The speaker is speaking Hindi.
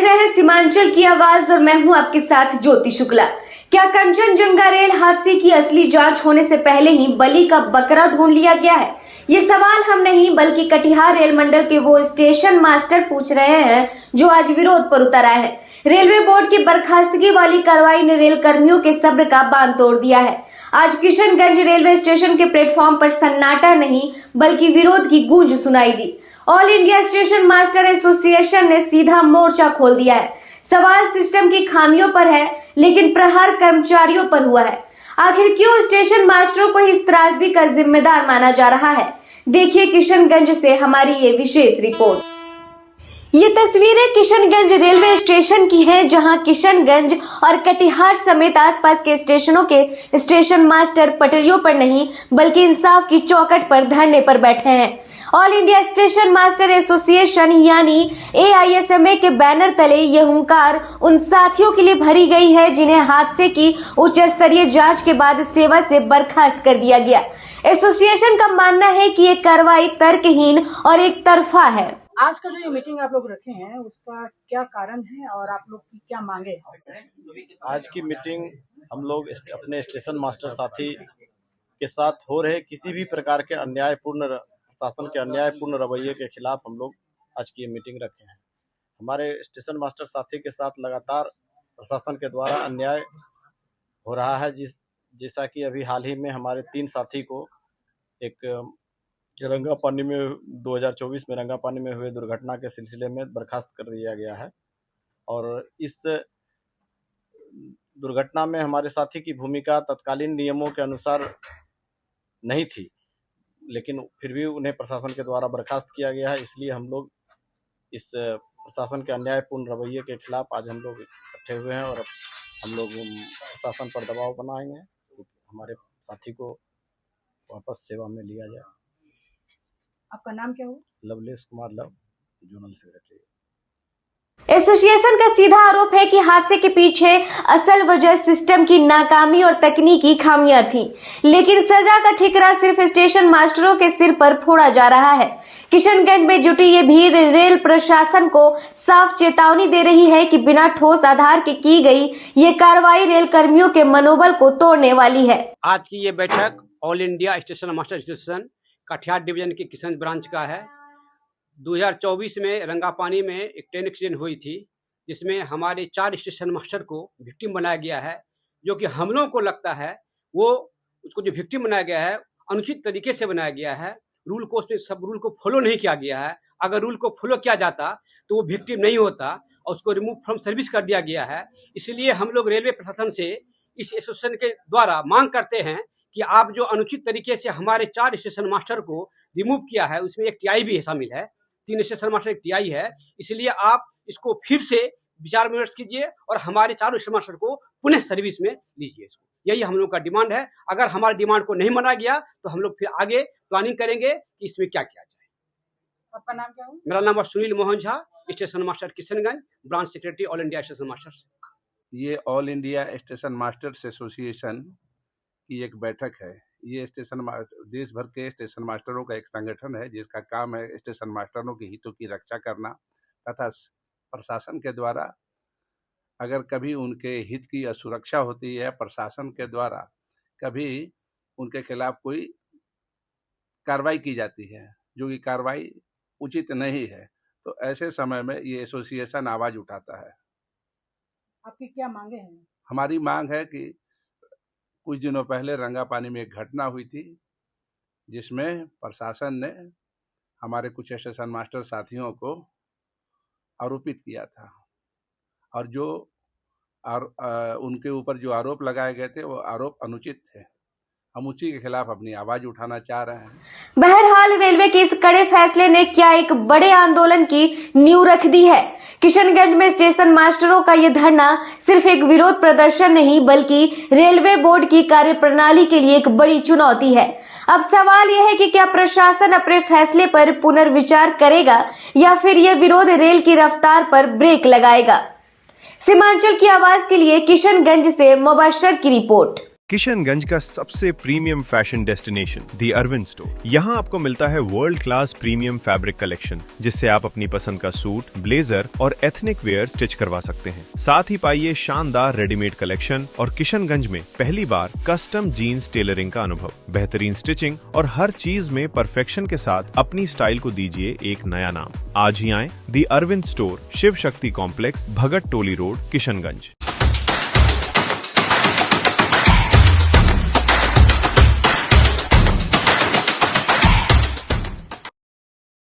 रहे हैं सीमांचल की आवाज और मैं हूं आपके साथ ज्योति शुक्ला। क्या कंचनजंगा रेल हादसे की असली जांच होने से पहले ही बलि का बकरा ढूंढ लिया गया है? ये सवाल हम नहीं बल्कि कटिहार रेल मंडल के वो स्टेशन मास्टर पूछ रहे हैं जो आज विरोध पर उतर आए हैं। रेलवे बोर्ड की बर्खास्तगी वाली कार्रवाई ने रेल कर्मियों के सब्र का बांध तोड़ दिया है। आज किशनगंज रेलवे स्टेशन के प्लेटफॉर्म पर सन्नाटा नहीं बल्कि विरोध की गूंज सुनाई दी। All India station master association ने सीधा मोर्चा खोल दिया है। सवाल सिस्टम की खामियों पर है लेकिन प्रहार कर्मचारियों पर हुआ है। आखिर क्यों स्टेशन मास्टरों को इस त्रासदी का जिम्मेदार माना जा रहा है? देखिए किशनगंज से हमारी ये विशेष रिपोर्ट। ये तस्वीरें किशनगंज रेलवे स्टेशन की हैं, जहां किशनगंज और कटिहार समेत आसपास के स्टेशनों के स्टेशन मास्टर पटरियों पर नहीं बल्कि इंसाफ की चौखट पर धरने पर बैठे हैं। All India station master association यानी AISMA के बैनर तले ये हुंकार उन साथियों के लिए भरी गई है जिन्हें हादसे की उच्च स्तरीय जांच के बाद सेवा से बर्खास्त कर दिया गया। एसोसिएशन का मानना है कि ये कार्रवाई तर्कहीन और एक तरफा है। आज का जो ये मीटिंग आप लोग रखे हैं उसका क्या कारण है और आप लोग की क्या मांगे हैं? आज की मीटिंग हम लोग अपने स्टेशन मास्टर साथी के साथ हो रहे किसी भी प्रकार के अन्यायपूर्ण शासन के अन्यायपूर्ण रवैये के खिलाफ हम लोग आज की मीटिंग रखे हैं। हमारे स्टेशन मास्टर साथी के साथ लगातार प्रशासन के द्वारा अन्याय हो रहा है, जैसा कि अभी हाल ही में हमारे 3 साथी को एक रंगापानी में 2024 में रंगापानी में हुए दुर्घटना के सिलसिले में बर्खास्त कर दिया गया है। और इस दुर्घटना में हमारे साथी की भूमिका तत्कालीन नियमों के अनुसार नहीं थी, लेकिन फिर भी उन्हें प्रशासन के द्वारा बर्खास्त किया गया है। इसलिए हम लोग इस प्रशासन के अन्यायपूर्ण रवैये के खिलाफ आज हम लोग इकट्ठे हुए हैं और हम लोग प्रशासन पर दबाव बनाएंगे कि हमारे साथी को वापस सेवा में लिया जाए। आपका नाम क्या हो? Lavlesh Kumar Luv, zonal secretary. Association का सीधा आरोप है कि हादसे के पीछे असल वजह सिस्टम की नाकामी और तकनीकी खामियां थी, लेकिन सजा का ठिकरा सिर्फ स्टेशन मास्टरों के सिर पर फोड़ा जा रहा है। किशनगंज में जुटी ये भीड़ रेल प्रशासन को साफ चेतावनी दे रही है कि बिना ठोस आधार के की गई ये कार्रवाई रेल कर्मियों के मनोबल को तोड़ने वाली है। आज की ये बैठक all India station master association Katihar division की किशनगंज ब्रांच का है। 2024 में रंगापानी में एक ट्रेन एक्सीडेंट हुई थी जिसमें हमारे 4 स्टेशन मास्टर को विक्टिम बनाया गया है, जो कि हम लोगों को लगता है वो उसको जो विक्टिम बनाया गया है अनुचित तरीके से बनाया गया है। रूल को उसमें सब रूल को फॉलो नहीं किया गया है। अगर रूल को फॉलो किया जाता तो वो विक्टिम नहीं होता और उसको रिमूव फ्रॉम सर्विस कर दिया गया है। इसलिए हम लोग रेलवे प्रशासन से इस एसोसिएशन के द्वारा मांग करते हैं कि आप जो अनुचित तरीके से हमारे 4 स्टेशन मास्टर को रिमूव किया है, उसमें एक TI भी शामिल है, 3 स्टेशन मास्टर एक TI है, इसलिए आप इसको फिर से विचार विमर्श कीजिए और हमारे 4 स्टेशन मास्टर को पुनः सर्विस में लीजिए। इसको यही हम लोग का डिमांड है। अगर हमारे डिमांड को नहीं माना गया तो हम लोग फिर आगे प्लानिंग करेंगे कि इसमें क्या किया जाए। आपका नाम क्या हो? मेरा नाम Sunil Mohan Jha, station master Kishanganj, branch secretary all India station master. ये all India station masters association की एक बैठक है। ये देश भर के स्टेशन मास्टरों का एक संगठन है जिसका काम है स्टेशन मास्टरों के हितों की रक्षा करना तथा प्रशासन के द्वारा अगर कभी उनके हित की असुरक्षा होती है, प्रशासन के द्वारा कभी उनके खिलाफ कोई कार्रवाई की जाती है जो कि कार्रवाई उचित नहीं है, तो ऐसे समय में ये एसोसिएशन आवाज़ उठाता है। आपकी क्या मांगे हैं? हमारी मांग है कि कुछ दिनों पहले रंगापानी में एक घटना हुई थी जिसमें प्रशासन ने हमारे कुछ स्टेशन मास्टर साथियों को आरोपित किया था और जो उनके ऊपर जो आरोप लगाए गए थे वो आरोप अनुचित थे। हम उसी के खिलाफ अपनी आवाज उठाना चाह रहे हैं। बहरहाल रेलवे के इस कड़े फैसले ने क्या एक बड़े आंदोलन की नींव रख दी है। किशनगंज में स्टेशन मास्टरों का ये धरना सिर्फ एक विरोध प्रदर्शन नहीं बल्कि रेलवे बोर्ड की कार्यप्रणाली के लिए एक बड़ी चुनौती है। अब सवाल यह है कि क्या प्रशासन अपने फैसले पर पुनर्विचार करेगा या फिर यह विरोध रेल की रफ्तार पर ब्रेक लगाएगा। सीमांचल की आवाज के लिए किशनगंज से मुबशर की रिपोर्ट। किशनगंज का सबसे प्रीमियम फैशन डेस्टिनेशन दी अरविंद स्टोर। यहाँ आपको मिलता है world class premium fabric collection, जिससे आप अपनी पसंद का सूट, ब्लेजर और एथनिक वेयर स्टिच करवा सकते हैं। साथ ही पाइए शानदार रेडीमेड कलेक्शन और किशनगंज में पहली बार कस्टम जीन्स टेलरिंग का अनुभव। बेहतरीन स्टिचिंग और हर चीज में परफेक्शन के साथ अपनी स्टाइल को दीजिए एक नया नाम। आज ही आए दी अरविंद स्टोर, शिव शक्ति कॉम्प्लेक्स, भगत टोली रोड, किशनगंज।